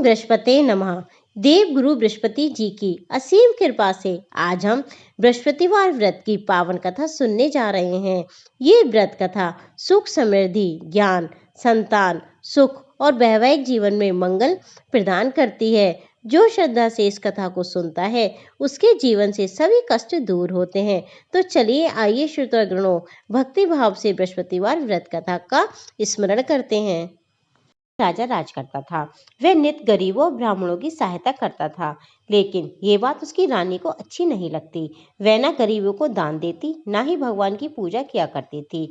बृहस्पति नमः। देव गुरु बृहस्पति जी की असीम कृपा से आज हम बृहस्पतिवार व्रत की पावन कथा सुनने जा रहे हैं। ये व्रत कथा सुख, समृद्धि, ज्ञान, संतान, सुख और वैवाहिक जीवन में मंगल प्रदान करती है। जो श्रद्धा से इस कथा को सुनता है उसके जीवन से सभी कष्ट दूर होते हैं। तो चलिए आइए श्रोतागणों, भक्ति भाव से बृहस्पतिवार व्रत कथा का स्मरण करते हैं। राजा राज करता था। वह नित्य गरीबों और ब्राह्मणों की सहायता करता था, लेकिन ये बात उसकी रानी को अच्छी नहीं लगती। वह ना गरीबों को दान देती, ना ही भगवान की पूजा किया करती थी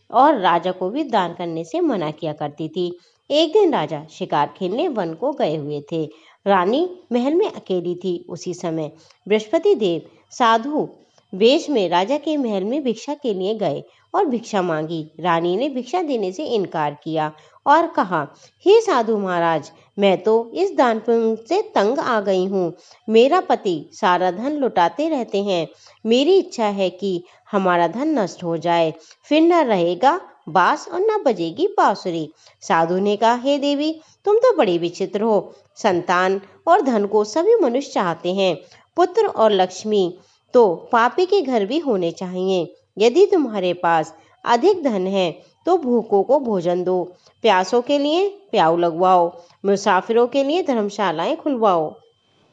और राजा को भी दान करने से मना किया करती थी। एक दिन राजा शिकार खेलने वन को गए हुए थे। रानी महल में अकेली थी। उसी समय बृहस्पति देव साधु वेश में राजा के महल में भिक्षा के लिए गए और भिक्षा मांगी। रानी ने भिक्षा देने से इनकार किया और कहा, हे साधु महाराज, मैं तो इस दान पुण्य से तंग आ गई हूँ। मेरा पति सारा धन लुटाते रहते हैं। मेरी इच्छा है कि हमारा धन नष्ट हो जाए, फिर न रहेगा बांस और न बजेगी बांसुरी। साधु ने कहा, हे देवी, तुम तो बड़ी विचित्र हो। संतान और धन को सभी मनुष्य चाहते हैं। पुत्र और लक्ष्मी तो पापी के घर भी होने चाहिए। यदि तुम्हारे पास अधिक धन है तो भूखों को भोजन दो, प्यासों के लिए प्याऊ लगवाओ, मुसाफिरों के लिए धर्मशालाएं खुलवाओ।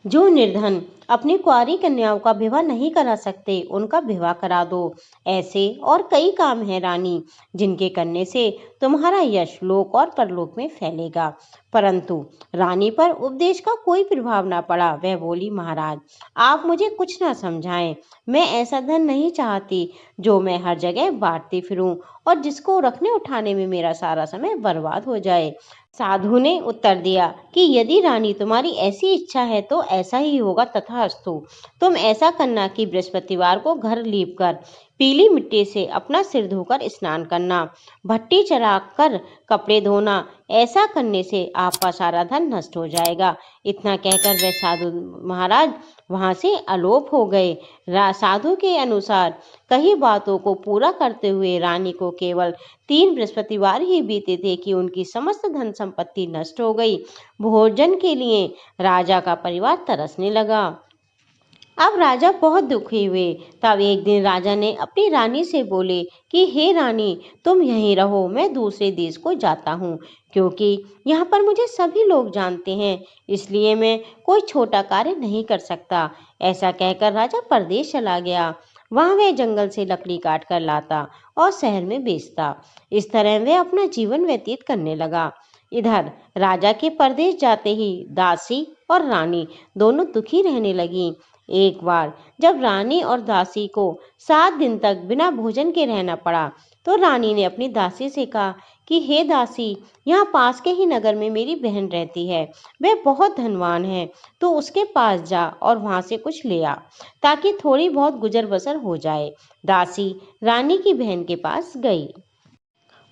जो निर्धन अपनी कुंवारी कन्याओं का विवाह नहीं करा सकते, उनका विवाह करा दो। ऐसे और कई काम हैं रानी, जिनके करने से तुम्हारा यश लोक और परलोक में फैलेगा। परंतु रानी पर उपदेश का कोई प्रभाव ना पड़ा। वह बोली, महाराज, आप मुझे कुछ ना समझाएं। मैं ऐसा धन नहीं चाहती जो मैं हर जगह बांटती फिरूं और जिसको रखने उठाने में मेरा सारा समय बर्बाद हो जाए। साधु ने उत्तर दिया कि यदि रानी तुम्हारी ऐसी इच्छा है तो ऐसा ही होगा, तथास्तु। तुम ऐसा करना कि बृहस्पतिवार को घर लीप कर पीली मिट्टी से अपना सिर धोकर स्नान करना, भट्टी चढ़ाकर कपड़े धोना। ऐसा करने से आपका सारा धन नष्ट हो जाएगा। इतना कहकर वह साधु महाराज वहां से अलोप हो गए। साधु के अनुसार कई बातों को पूरा करते हुए रानी को केवल 3 बृहस्पतिवार ही बीते थे कि उनकी समस्त धन संपत्ति नष्ट हो गई। भोजन के लिए राजा का परिवार तरसने लगा। अब राजा बहुत दुखी हुए। तब एक दिन राजा ने अपनी रानी से बोले कि हे रानी, तुम यहीं रहो, मैं दूसरे देश को जाता हूँ, क्योंकि यहाँ पर मुझे सभी लोग जानते हैं, इसलिए मैं कोई छोटा कार्य नहीं कर सकता। ऐसा कहकर राजा परदेश चला गया। वहां वह जंगल से लकड़ी काट कर लाता और शहर में बेचता। इस तरह वह अपना जीवन व्यतीत करने लगा। इधर राजा के परदेश जाते ही दासी और रानी दोनों दुखी रहने लगी। एक बार जब रानी और दासी को 7 दिन तक बिना भोजन के रहना पड़ा, तो रानी ने अपनी दासी से कहा कि हे दासी, यहाँ पास के ही नगर में मेरी बहन रहती है। वह बहुत धनवान है, तो उसके पास जा और वहां से कुछ ले आ, ताकि थोड़ी बहुत गुजर बसर हो जाए। दासी रानी की बहन के पास गई।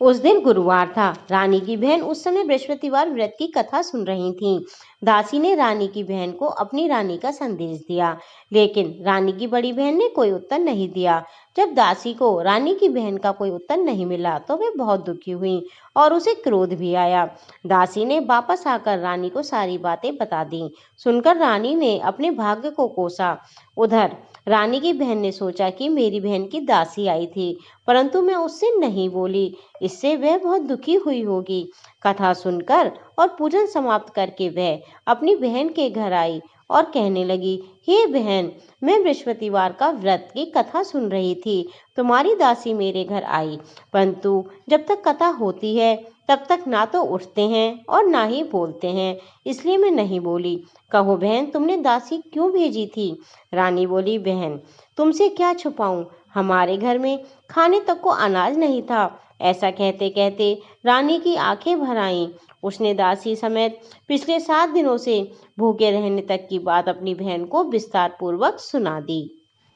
उस दिन गुरुवार था। रानी की बहन उस समय बृहस्पतिवार व्रत की कथा सुन रही थी। दासी ने रानी की बहन को अपनी रानी का संदेश दिया, लेकिन रानी की बड़ी बहन ने कोई उत्तर नहीं दिया। जब दासी को रानी की बहन का कोई उत्तर नहीं मिला तो वह बहुत दुखी हुई और उसे क्रोध भी आया। दासी ने वापस आकर रानी को सारी बातें बता दी। सुनकर रानी ने अपने भाग्य को कोसा। उधर रानी की बहन ने सोचा कि मेरी बहन की दासी आई थी, परंतु मैं उससे नहीं बोली, इससे वह बहुत दुखी हुई होगी। कथा सुनकर और पूजन समाप्त करके वह अपनी बहन के घर आई और कहने लगी, हे बहन, मैं बृहस्पतिवार का व्रत की कथा सुन रही थी। तुम्हारी दासी मेरे घर आई, परंतु जब तक कथा होती है तब तक ना तो उठते हैं और ना ही बोलते हैं, इसलिए मैं नहीं बोली। कहो बहन, तुमने दासी क्यों भेजी थी? रानी बोली, बहन, तुमसे क्या छुपाऊं, हमारे घर में खाने तक को अनाज नहीं था। ऐसा कहते कहते रानी की आंखें भर आईं। उसने दासी समेत पिछले 7 दिनों से भूखे रहने तक की बात अपनी बहन को विस्तार पूर्वक सुना दी।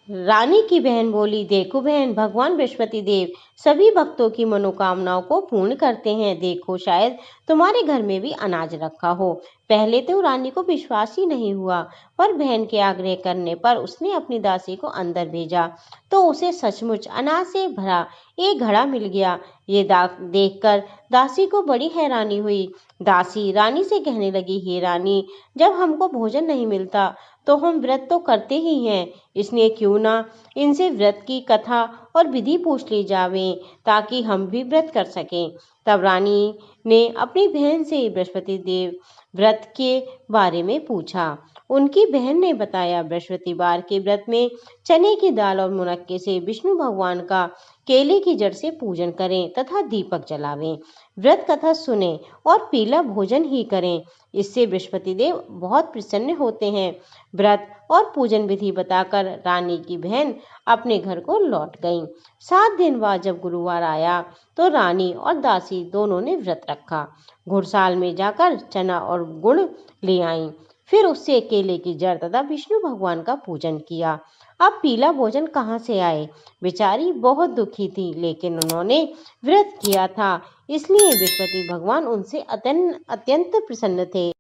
रानी की बहन बोली, देखो बहन, भगवान बृहस्पति देव सभी भक्तों की मनोकामनाओं को पूर्ण करते हैं। देखो, शायद तुम्हारे घर में भी अनाज रखा हो। पहले तो रानी को विश्वास ही नहीं हुआ, पर बहन के आग्रह करने पर उसने अपनी दासी को अंदर भेजा तो उसे सचमुच अनाज से भरा एक घड़ा मिल गया। ये देखकर दासी को बड़ी हैरानी हुई। दासी रानी से कहने लगी, हे रानी, जब हमको भोजन नहीं मिलता तो हम व्रत तो करते ही हैं, इसलिए क्यों ना इनसे व्रत की कथा और विधि पूछ ली जावे ताकि हम भी व्रत कर सकें। तब रानी ने अपनी बहन से बृहस्पति देव व्रत के बारे में पूछा। उनकी बहन ने बताया, बृहस्पतिवार के व्रत में चने की दाल और मुनक्के से विष्णु भगवान का केले की जड़ से पूजन करें तथा दीपक जलावें, व्रत कथा सुने और पीला भोजन ही करें, इससे बृहस्पति देव बहुत प्रसन्न होते हैं। व्रत और पूजन विधि बताकर रानी की बहन अपने घर को लौट गईं। 7 दिन बाद जब गुरुवार आया तो रानी और दासी दोनों ने व्रत रखा। घुड़साल में जाकर चना और गुड़ ले आईं, फिर उससे केले की जड़ तथा विष्णु भगवान का पूजन किया। अब पीला भोजन कहाँ से आए? बेचारी बहुत दुखी थी, लेकिन उन्होंने व्रत किया था, इसलिए बृहस्पति भगवान उनसे अत्यंत प्रसन्न थे।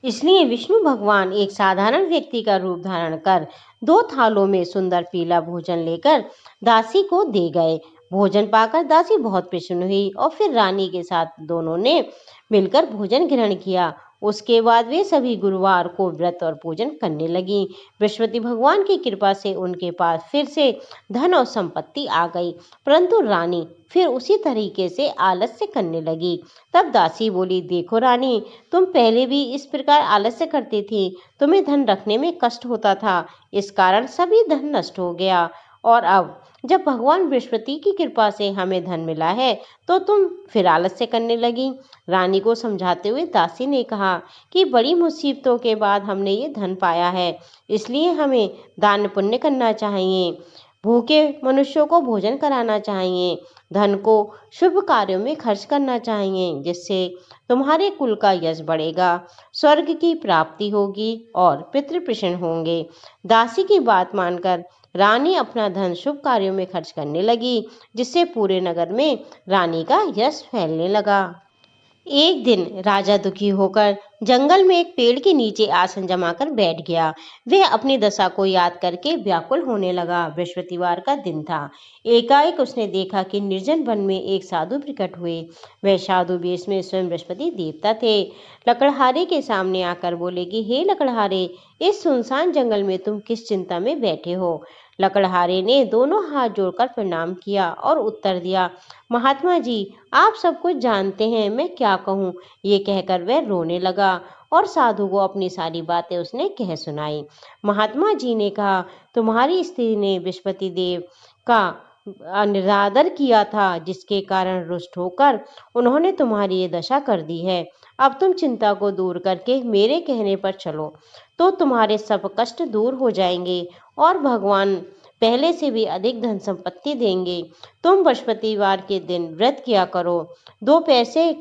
इसलिए विष्णु भगवान एक साधारण व्यक्ति का रूप धारण कर 2 थालों में सुंदर पीला भोजन लेकर दासी को दे गए। भोजन पाकर दासी बहुत प्रसन्न हुई और फिर रानी के साथ दोनों ने मिलकर भोजन ग्रहण किया। उसके बाद वे सभी गुरुवार को व्रत और पूजन करने लगी। बृहस्पति भगवान की कृपा से उनके पास फिर से धन और संपत्ति आ गई, परंतु रानी फिर उसी तरीके से आलस्य करने लगी। तब दासी बोली, देखो रानी, तुम पहले भी इस प्रकार आलस्य करती थी, तुम्हें धन रखने में कष्ट होता था, इस कारण सभी धन नष्ट हो गया, और अब जब भगवान बृहस्पति की कृपा से हमें धन मिला है तो तुम फिर आलस्य करने लगी। रानी को समझाते हुए दासी ने कहा कि बड़ी मुसीबतों के बाद हमने ये धन पाया है, इसलिए हमें दान पुण्य करना चाहिए, भूखे मनुष्यों को भोजन कराना चाहिए, धन को शुभ कार्यों में खर्च करना चाहिए, जिससे तुम्हारे कुल का यश बढ़ेगा, स्वर्ग की प्राप्ति होगी और पितृ प्रसन्न होंगे। दासी की बात मानकर रानी अपना धन शुभ कार्यों में खर्च करने लगी, जिससे पूरे नगर में रानी का यश फैलने लगा। एक दिन राजा दुखी होकर जंगल में एक पेड़ के नीचे आसन जमाकर बैठ गया। वह अपनी दशा को याद करके व्याकुल होने लगा। बृहस्पतिवार का दिन था। एकाएक उसने देखा कि निर्जन वन में एक साधु प्रकट हुए। वह साधु वेश में स्वयं बृहस्पति देवता थे। लकड़हारे के सामने आकर बोले कि हे लकड़हारे, इस सुनसान जंगल में तुम किस चिंता में बैठे हो? लकड़हारे ने दोनों हाथ जोड़कर प्रणाम किया और उत्तर दिया, महात्मा जी, आप सब कुछ जानते हैं, मैं क्या कहूँ। ये कहकर वह रोने लगा और साधु को अपनी सारी बातें उसने कह सुनाई। महात्मा जी ने कहा, तुम्हारी स्त्री ने बृहस्पति देव का निरादर किया था, जिसके कारण रुष्ट होकर उन्होंने तुम्हारी ये दशा कर दी है। अब तुम चिंता को दूर करके मेरे कहने पर चलो तो तुम्हारे सब कष्ट दूर हो जाएंगे और भगवान पहले से भी अधिक धन संपत्ति देंगे। तुम बृहस्पतिवार के दिन व्रत किया करो। 2 पैसे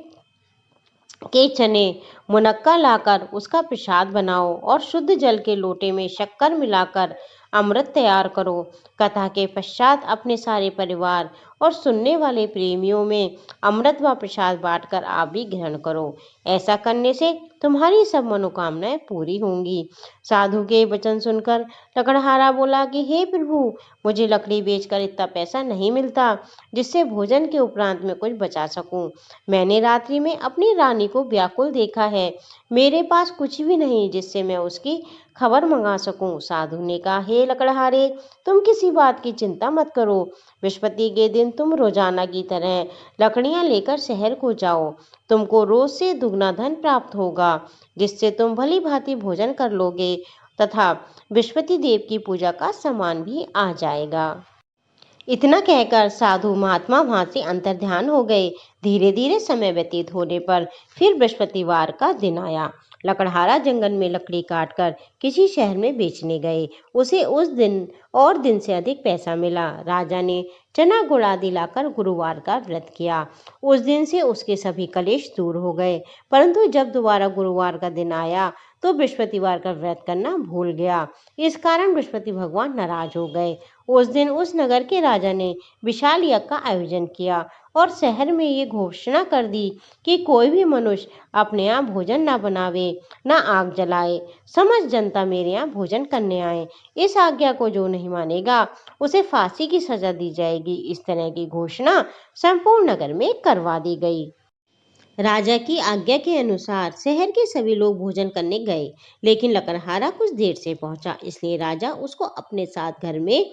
के चने मुनक्का लाकर उसका प्रसाद बनाओ और शुद्ध जल के लोटे में शक्कर मिलाकर अमृत तैयार करो। कथा के पश्चात अपने सारे परिवार और सुनने वाले प्रेमियों में अमृत व प्रसाद बांटकर आप भी ग्रहण करो। ऐसा करने से तुम्हारी सब मनोकामनाएं पूरी होंगी। साधु के वचन सुनकर लकड़हारा बोला कि हे प्रभु, मुझे लकड़ी बेचकर इतना पैसा नहीं मिलता जिससे भोजन के उपरांत में कुछ बचा सकूं। मैंने रात्रि में अपनी रानी को व्याकुल देखा है, मेरे पास कुछ भी नहीं जिससे मैं उसकी खबर मंगा सकूं। साधु ने कहा, हे लकड़हारे, तुम किसी बात की चिंता मत करो। बृहस्पति के दिन तुम रोजाना की तरह लकड़ियां लेकर शहर को जाओ। तुमको रोज से दुगना धन प्राप्त होगा, जिससे तुम भली भांति भोजन कर लोगे तथा बृहस्पति देव की पूजा का सामान भी आ जाएगा। इतना कहकर साधु महात्मा वहां से अंतर्ध्यान हो गए। धीरे धीरे समय व्यतीत होने पर फिर बृहस्पतिवार का दिन आया। लकड़हारा जंगल में लकड़ी काटकर किसी शहर में बेचने गए। उसे उस दिन और दिन से अधिक पैसा मिला। राजा ने चना गुड़ आदि लाकर गुरुवार का व्रत किया। उस दिन से उसके सभी कलेश दूर हो गए, परंतु जब दोबारा गुरुवार का दिन आया तो बृहस्पतिवार का व्रत करना भूल गया। इस कारण बृहस्पति भगवान नाराज हो गए। उस दिन उस नगर के राजा ने विशाल यज्ञ का आयोजन किया और शहर में ये घोषणा कर दी कि कोई भी मनुष्य अपने यहाँ भोजन न बनावे, न आग जलाए। समस्त जनता मेरे यहाँ भोजन करने आए। इस आज्ञा को जो नहीं मानेगा उसे फांसी की सजा दी जाएगी। इस तरह की घोषणा संपूर्ण नगर में करवा दी गई। राजा की आज्ञा के अनुसार शहर के सभी लोग भोजन करने गए, लेकिन लकड़हारा कुछ देर से पहुंचा, इसलिए राजा उसको अपने साथ घर में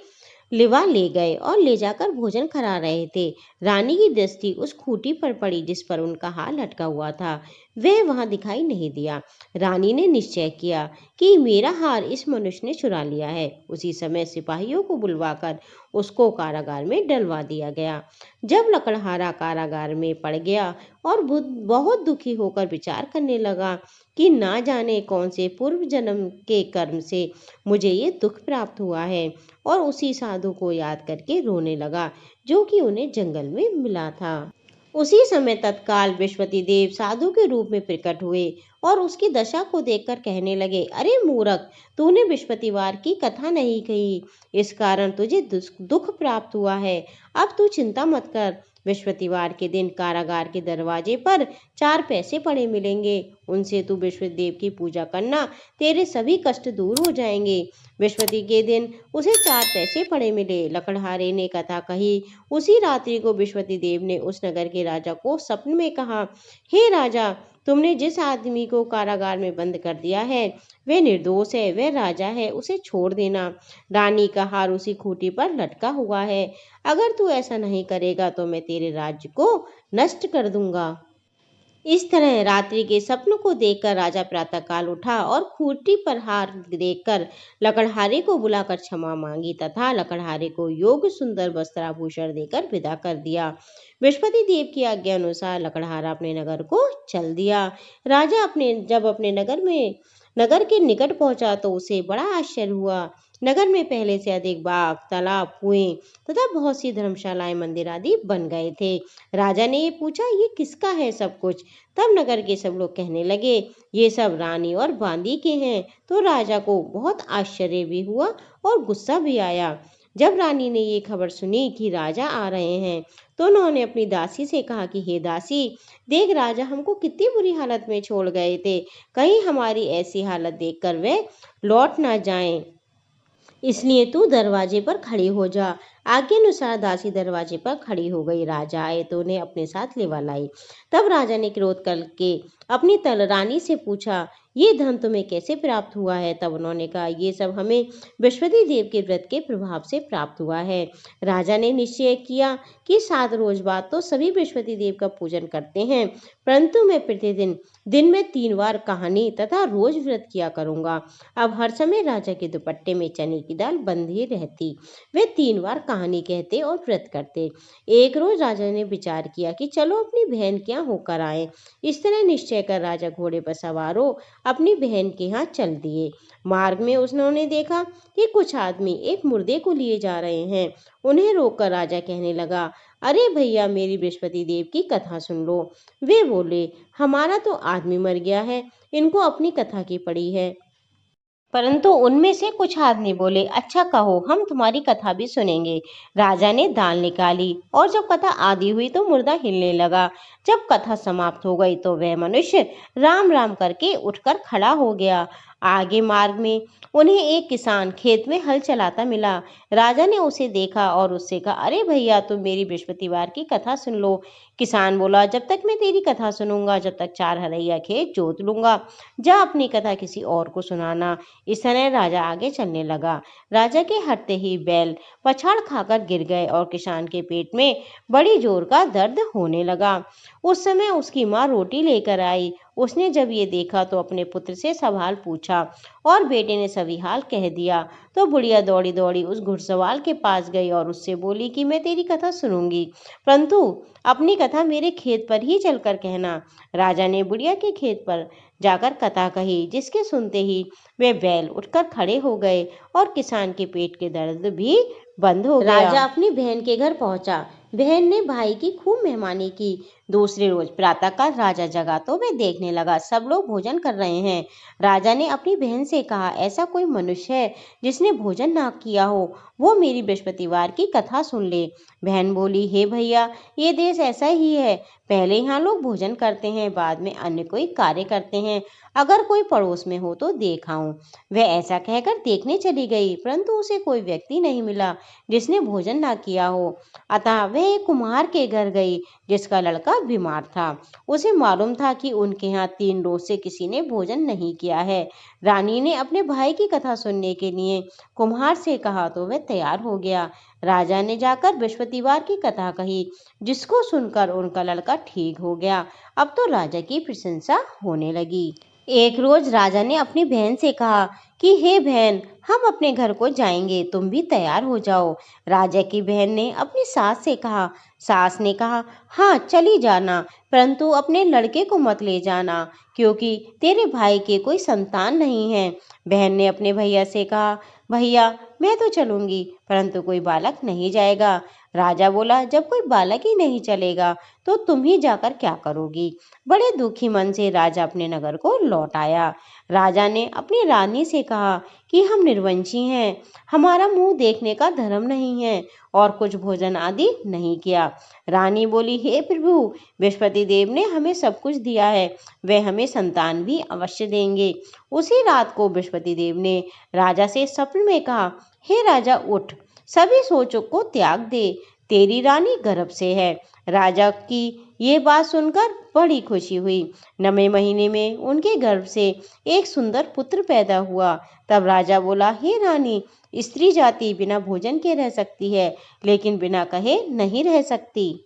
लिवा ले गए और ले जाकर भोजन करा रहे थे। रानी की दृष्टि उस खूंटी पर पड़ी जिस पर उनका हार लटका हुआ था। वह वहां दिखाई नहीं दिया। रानी ने निश्चय किया कि मेरा हार इस मनुष्य ने चुरा लिया है। उसी समय सिपाहियों को बुलवाकर उसको कारागार में डलवा दिया गया। जब लकड़हारा कारागार में पड़ गया और बहुत दुखी होकर विचार करने लगा कि ना जाने कौन से पूर्व जन्म के कर्म से मुझे ये दुख प्राप्त हुआ है, और उसी साधु को याद करके रोने लगा जो कि उन्हें जंगल में मिला था। उसी समय तत्काल बृहस्पति देव साधु के रूप में प्रकट हुए और उसकी दशा को देखकर कहने लगे, अरे मूर्ख, तूने बृहस्पतिवार की कथा नहीं कही, इस कारण तुझे दुख प्राप्त हुआ है। अब तू चिंता मत कर। बृहस्पतिवार के दिन कारागार के दरवाजे पर 4 पैसे पड़े मिलेंगे। उनसे तू बृहस्पति देव की पूजा करना, तेरे सभी कष्ट दूर हो जाएंगे। बृहस्पति के दिन उसे 4 पैसे पड़े मिले। लकड़हारे ने कथा कही। उसी रात्रि को बृहस्पति देव ने उस नगर के राजा को स्वप्न में कहा, हे राजा, तुमने जिस आदमी को कारागार में बंद कर दिया है वह निर्दोष है, वह राजा है, उसे छोड़ देना। रानी का हार उसी खूंटी पर लटका हुआ है। अगर तू ऐसा नहीं करेगा तो मैं तेरे राज्य को नष्ट कर दूंगा। इस तरह रात्रि के स्वप्न को देखकर राजा प्रातःकाल उठा और खूंटी पर हार देखकर लकड़हारे को बुलाकर क्षमा मांगी तथा लकड़हारे को योग्य सुंदर वस्त्राभूषण देकर विदा कर दिया। बृहस्पति देव की आज्ञा अनुसार लकड़हारा अपने नगर को चल दिया। राजा अपने नगर के निकट पहुंचा तो उसे बड़ा आश्चर्य हुआ। नगर में पहले से अधिक बाग, तालाब, कुएं तथा बहुत सी धर्मशालाएं, मंदिर आदि बन गए थे। राजा ने ये पूछा, ये किसका है सब कुछ? तब नगर के सब लोग कहने लगे, ये सब रानी और बांदी के हैं। तो राजा को बहुत आश्चर्य भी हुआ और गुस्सा भी आया। जब रानी ने ये खबर सुनी कि राजा आ रहे हैं तो उन्होंने अपनी दासी से कहा कि हे दासी, देख, राजा हमको कितनी बुरी हालत में छोड़ गए थे, कहीं हमारी ऐसी हालत देखकर वे लौट ना जाएं। इसलिए तू दरवाजे पर खड़ी हो जा। आज्ञा अनुसार दासी दरवाजे पर खड़ी हो गई। राजा आए तो उन्हें अपने साथ लेवा लाई। तब राजा ने क्रोध करके अपनी रानी से पूछा, ये धन तुम्हें कैसे प्राप्त हुआ है? तब उन्होंने कहा, ये सब हमें बृहस्पति देव के व्रत के प्रभाव से प्राप्त हुआ है। राजा ने निश्चय किया कि 7 रोज बाद तो सभी बृहस्पति देव का पूजन करते हैं, परंतु मैं प्रतिदिन दिन में 3 बार कहानी तथा रोज व्रत किया करूंगा। अब हर समय राजा के दुपट्टे में चने की दाल बंधी रहती। वे 3 बार कहानी कहते और व्रत करते। एक रोज राजा ने विचार किया कि चलो अपनी बहन के यहाँ होकर आए। इस तरह निश्चय कर राजा घोड़े पर सवार हो अपनी बहन के यहाँ चल दिए। मार्ग में उन्होंने देखा कि कुछ आदमी एक मुर्दे को लिए जा रहे हैं। उन्हें रोककर राजा कहने लगा, अरे भैया, मेरी बृहस्पति देव की कथा सुन लो। वे बोले, हमारा तो आदमी मर गया है, इनको अपनी कथा की पड़ी है। परंतु उनमें से कुछ आदमी बोले, अच्छा कहो, हम तुम्हारी कथा भी सुनेंगे। राजा ने दाल निकाली और जब कथा आधी हुई तो मुर्दा हिलने लगा। जब कथा समाप्त हो गई तो वह मनुष्य राम राम करके उठकर खड़ा हो गया। आगे मार्ग में उन्हें एक किसान खेत में हल चलाता मिला। राजा ने उसे देखा और उससे कहा, अरे भैया, तुम मेरी बृहस्पतिवार की कथा सुन लो। किसान बोला, जब तक मैं तेरी कथा सुनूंगा जब तक 4 हरैया खेत जोत लूंगा। जा अपनी कथा किसी और को सुनाना। इस तरह राजा आगे चलने लगा। राजा के हटते ही बैल पछाड़ खाकर गिर गए और किसान के पेट में बड़ी जोर का दर्द होने लगा। उस समय उसकी माँ रोटी लेकर आई। उसने जब ये देखा तो अपने पुत्र से सवाल पूछा और बेटे ने सभी हाल कह दिया। तो बुढ़िया दौड़ी दौड़ी उस घुड़सवार के पास गई और उससे बोली कि मैं तेरी कथा सुनूंगी, परंतु अपनी कथा मेरे खेत पर ही चलकर कहना। राजा ने बुढ़िया के खेत पर जाकर कथा कही, जिसके सुनते ही वे बैल उठकर खड़े हो गए और किसान के पेट के दर्द भी बंद हो गया। राजा अपनी बहन के घर पहुंचा। बहन ने भाई की खूब मेहमानी की। दूसरे रोज प्रातःकाल राजा जगा तो वे देखने लगा सब लोग भोजन कर रहे हैं। राजा ने अपनी बहन से कहा, ऐसा कोई मनुष्य है जिसने भोजन ना किया हो, वो मेरी बृहस्पतिवार की कथा सुन ले। बहन बोली, हे भैया, ये देश ऐसा ही है, पहले यहाँ लोग भोजन करते हैं, बाद में अन्य कोई कार्य करते हैं। अगर कोई पड़ोस में हो तो देख आऊं। वह ऐसा कहकर देखने चली गई, परंतु उसे कोई व्यक्ति नहीं मिला जिसने भोजन ना किया हो। अतः वह एक कुम्हार के घर गई जिसका लड़का बहुत बीमार था। उसे मालूम था कि उनके यहाँ 3 रोज से किसी ने भोजन नहीं किया है। रानी ने अपने भाई की कथा सुनने के लिए कुम्हार से कहा तो वह तैयार हो गया। राजा ने जाकर बृहस्पतिवार की कथा कही, जिसको सुनकर उनका लड़का ठीक हो गया। अब तो राजा की प्रशंसा होने लगी। एक रोज राजा ने अपनी बहन से कहा कि हे बहन, हम अपने घर को जाएंगे, तुम भी तैयार हो जाओ। राजा की बहन ने अपनी सास से कहा। सास ने कहा, हाँ चली जाना, परंतु अपने लड़के को मत ले जाना, क्योंकि तेरे भाई के कोई संतान नहीं है। बहन ने अपने भैया से कहा, भैया मैं तो चलूंगी, परंतु कोई बालक नहीं जाएगा। राजा बोला, जब कोई बालक ही नहीं चलेगा तो तुम ही जाकर क्या करोगी। बड़े दुखी मन से राजा अपने नगर को लौट आया। राजा ने अपनी रानी से कहा कि हम निर्वंशी हैं, हमारा मुंह देखने का धर्म नहीं है और कुछ भोजन आदि नहीं किया। रानी बोली, हे प्रभु, बृहस्पति देव ने हमें सब कुछ दिया है, वे हमें संतान भी अवश्य देंगे। उसी रात को बृहस्पति देव ने राजा से स्वप्न में कहा, हे राजा उठ, सभी सोचों को त्याग दे, तेरी रानी गर्भ से है। राजा की ये बात सुनकर बड़ी खुशी हुई। 9वें महीने में उनके गर्भ से एक सुंदर पुत्र पैदा हुआ। तब राजा बोला, हे रानी, स्त्री जाति बिना भोजन के रह सकती है, लेकिन बिना कहे नहीं रह सकती।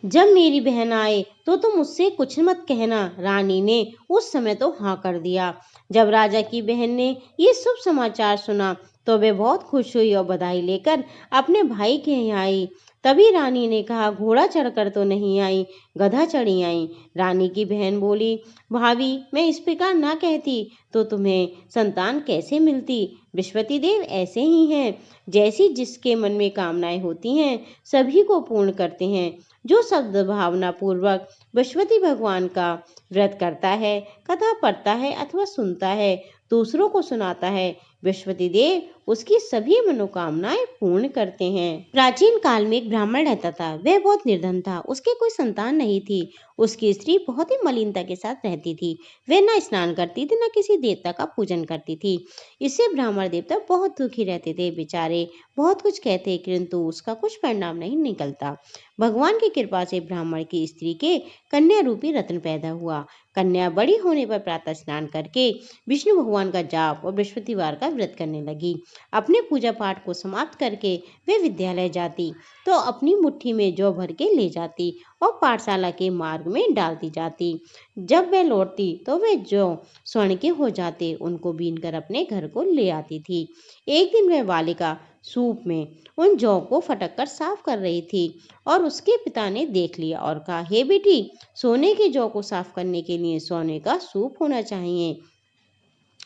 जब मेरी बहन आए तो तुम उससे कुछ मत कहना। रानी ने उस समय तो हाँ कर दिया। जब राजा की बहन ने ये शुभ समाचार सुना तो वे बहुत खुश हुई और बधाई लेकर अपने भाई के यहाँ आई। तभी रानी ने कहा, घोड़ा चढ़कर तो नहीं आई, गधा चढ़ी आई। रानी की बहन बोली, भाभी मैं इस प्रकार ना कहती तो तुम्हें संतान कैसे मिलती। बृहस्पति देव ऐसे ही हैं, जैसी जिसके मन में कामनाएं होती हैं सभी को पूर्ण करते हैं। जो सद्भावना पूर्वक बृहस्पति भगवान का व्रत करता है, कथा पढ़ता है अथवा सुनता है, दूसरों को सुनाता है, बृहस्पति देव उसकी सभी मनोकामनाएं पूर्ण करते हैं। प्राचीन काल में एक ब्राह्मण रहता था। वह बहुत निर्धन था, उसके कोई संतान नहीं थी। उसकी स्त्री बहुत ही मलिनता के साथ रहती थी। वह न स्नान करती थी, न किसी देवता का पूजन करती थी। इससे ब्राह्मण देवता बहुत दुखी रहते थे। बेचारे बहुत कुछ कहते, किंतु उसका कुछ परिणाम नहीं निकलता। भगवान की कृपा से ब्राह्मण की स्त्री के कन्या रूपी रत्न पैदा हुआ। कन्या बड़ी होने पर प्रातः स्नान करके विष्णु भगवान का जाप और बृहस्पतिवार का व्रत करने लगी। अपने पूजा पाठ को समाप्त करके वे विद्यालय जाती तो अपनी मुट्ठी में जौ भर के ले जाती और पाठशाला के मार्ग में डालती जाती। जब वह लौटती तो वे जौ स्वर्ण के हो जाते, उनको बीनकर अपने घर को ले आती थी। एक दिन वह बालिका सूप में उन जौ को फटक कर साफ कर रही थी और उसके पिता ने देख लिया और कहा, हे बेटी, सोने के जौ को साफ करने के लिए सोने का सूप होना चाहिए।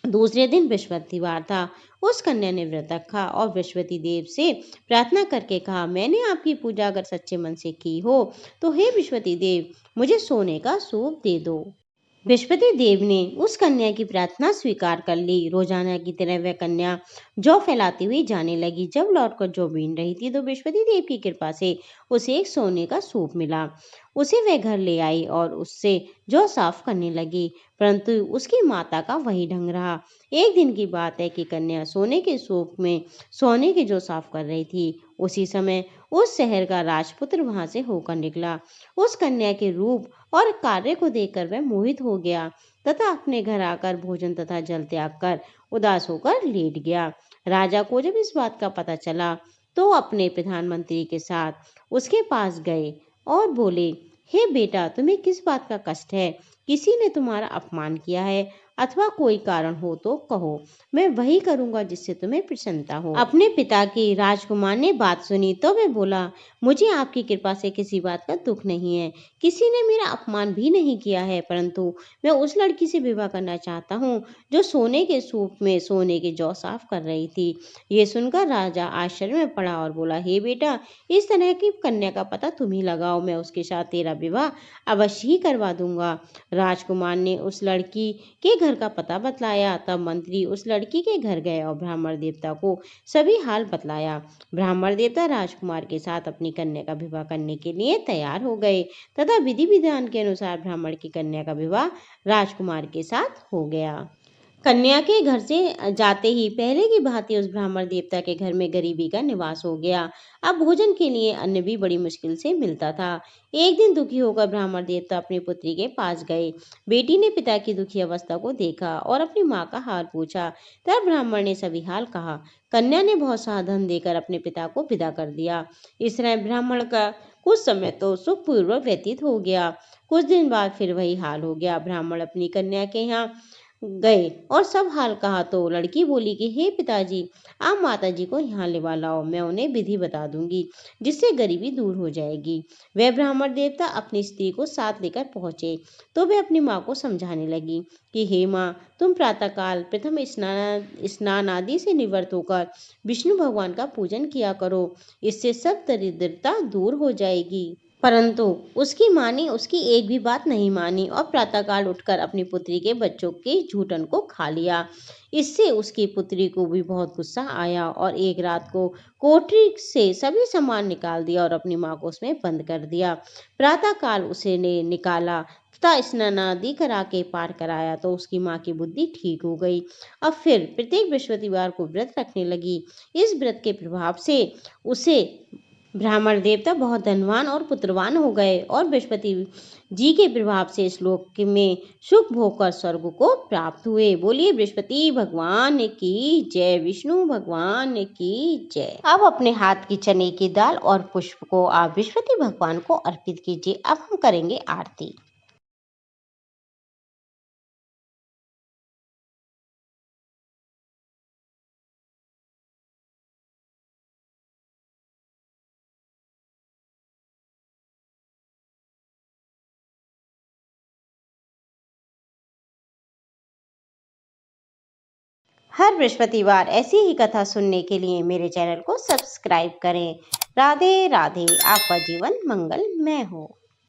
दूसरे दिन बृहस्पतिवार था। उस कन्या ने व्रत रखा और बृहस्पति देव से प्रार्थना करके कहा, मैंने आपकी पूजा अगर सच्चे मन से की हो तो हे बृहस्पति देव, मुझे सोने का सूप दे दो। बृहस्पति देव ने उस कन्या की प्रार्थना स्वीकार कर ली। रोजाना की तरह वह कन्या जौ फैलाती हुई जाने लगी। जब लौटकर जौ बीन रही थी तो बृहस्पति देव की कृपा से उसे एक सोने का सूप मिला। उसे वह घर ले आई और उससे जौ साफ करने लगी, परंतु उसकी माता का वही ढंग रहा। एक दिन की बात है कि कन्या सोने के सूप में सोने के जौ साफ कर रही थी। उसी समय उस शहर का राजपुत्र वहां से होकर निकला। उस कन्या के रूप और कार्य को देखकर वह मोहित हो गया तथा अपने घर आकर भोजन तथा जल त्याग कर उदास होकर लेट गया। राजा को जब इस बात का पता चला तो अपने प्रधानमंत्री के साथ उसके पास गए और बोले, हे बेटा, तुम्हें किस बात का कष्ट है? किसी ने तुम्हारा अपमान किया है अथवा कोई कारण हो तो कहो, मैं वही करूंगा जिससे तुम्हें प्रसन्नता हो। अपने पिता की राजकुमार ने बात सुनी तो वे बोला, मुझे आपकी कृपा से किसी बात का दुख नहीं है, किसी ने मेरा अपमान भी नहीं किया है, परंतु मैं उस लड़की से विवाह करना चाहता हूँ जो सोने के सूप में सोने के जौ साफ कर रही थी। ये सुनकर राजा आश्चर्य में पड़ा और बोला, हे बेटा, इस तरह की कन्या का पता तुम ही लगाओ, मैं उसके साथ तेरा विवाह अवश्य ही करवा दूंगा। राजकुमार ने उस लड़की के घर का पता बतलाया। तब मंत्री उस लड़की के घर गए और ब्राह्मण देवता को सभी हाल बतलाया। ब्राह्मण देवता राजकुमार के साथ अपनी कन्या का विवाह करने के लिए तैयार हो गए तथा विधि विधान के अनुसार ब्राह्मण की कन्या का विवाह राजकुमार के साथ हो गया। कन्या के घर से जाते ही पहले की भांति उस ब्राह्मण देवता के घर में गरीबी का निवास हो गया। अब भोजन के लिए अन्न भी बड़ी मुश्किल से मिलता था। एक दिन दुखी होकर ब्राह्मण देवता अपनी पुत्री के पास गए। बेटी ने पिता की दुखी अवस्था को देखा और अपनी माँ का हाल पूछा। तब ब्राह्मण ने सभी हाल कहा। कन्या ने बहुत सा धन देकर अपने पिता को विदा कर दिया। इस तरह ब्राह्मण का कुछ समय तो सुखपूर्वक व्यतीत हो गया। कुछ दिन बाद फिर वही हाल हो गया। ब्राह्मण अपनी कन्या के यहाँ गए और सब हाल कहा तो लड़की बोली कि हे पिताजी, आप माताजी को यहाँ लेवा लाओ, मैं उन्हें विधि बता दूंगी जिससे गरीबी दूर हो जाएगी। वह ब्राह्मण देवता अपनी स्त्री को साथ लेकर पहुंचे तो वे अपनी माँ को समझाने लगी कि हे माँ, तुम प्रातःकाल प्रथम स्नान आदि से निवृत्त होकर विष्णु भगवान का पूजन किया करो, इससे सब दरिद्रता दूर हो जाएगी। परंतु उसकी माँ ने उसकी एक भी बात नहीं मानी और प्रातःकाल उठकर अपनी पुत्री के बच्चों के झूठन को खा लिया। इससे उसकी पुत्री को भी बहुत गुस्सा आया और एक रात को कोठरी से सभी सामान निकाल दिया और अपनी माँ को उसमें बंद कर दिया। प्रातःकाल उसे ने निकाला तथा स्नान आदि करा के पार कराया तो उसकी माँ की बुद्धि ठीक हो गई। अब फिर प्रत्येक बृहस्पतिवार को व्रत रखने लगी। इस व्रत के प्रभाव से उसे ब्राह्मण देवता बहुत धनवान और पुत्रवान हो गए और बृहस्पति जी के प्रभाव से इस लोक में सुख भोग कर स्वर्ग को प्राप्त हुए। बोलिए बृहस्पति भगवान की जय, विष्णु भगवान की जय। अब अपने हाथ की चने की दाल और पुष्प को आप बृहस्पति भगवान को अर्पित कीजिए। अब हम करेंगे आरती। हर बृहस्पतिवार ऐसी ही कथा सुनने के लिए मेरे चैनल को सब्सक्राइब करें। राधे राधे। आपका जीवन मंगलमय हो।